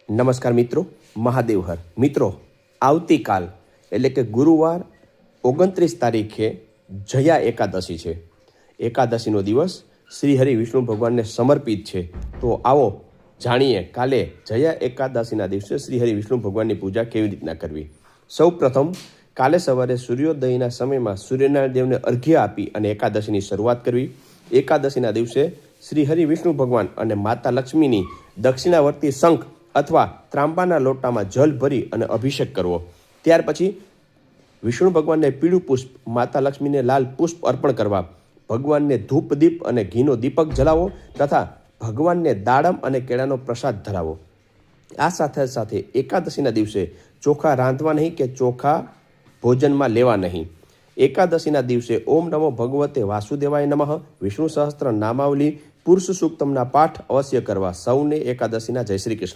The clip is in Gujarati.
નમસ્કાર મિત્રો, મહાદેવ હર મિત્રો, આવતીકાલ એટલે કે ગુરુવાર 29 તારીખે જયા એકાદશી છે. એકાદશીનો દિવસ શ્રી હરિ વિષ્ણુ ભગવાનને સમર્પિત છે. તો આવો જાણીએ કાલે જયા એકાદશીના દિવસે શ્રી હરિ વિષ્ણુ ભગવાનની પૂજા કેવી રીતના કરવી. સૌ પ્રથમ કાલે સવારે સૂર્યોદયના સમયમાં સૂર્યનારાયણ દેવને અર્ઘ્ય આપી અને એકાદશીની શરૂઆત કરવી. એકાદશીના દિવસે શ્રી હરિ વિષ્ણુ ભગવાન અને માતા લક્ષ્મીની દક્ષિણાવર્તી શંખ અથવા ત્રાંબાના લોટામાં જલ ભરી અને અભિષેક કરવો. ત્યાર પછી વિષ્ણુ ભગવાનને પીળું પુષ્પ, માતા લક્ષ્મીને લાલ પુષ્પ અર્પણ કરવા. ભગવાનને ધૂપ દીપ અને ઘીનો દીપક જલાવો તથા ભગવાનને દાડમ અને કેળાનો પ્રસાદ ધરાવો. આ સાથે સાથે એકાદશીના દિવસે ચોખા રાંધવા નહીં કે ચોખા ભોજનમાં લેવા નહીં. એકાદશીના દિવસે ઓમ નમો ભગવતે વાસુદેવાય નમઃ, વિષ્ણુ સહસ્ત્ર નામાવલી, પુરુષ સૂક્તમના પાઠ અવશ્ય કરવા. સૌને એકાદશીના જય શ્રી કૃષ્ણ.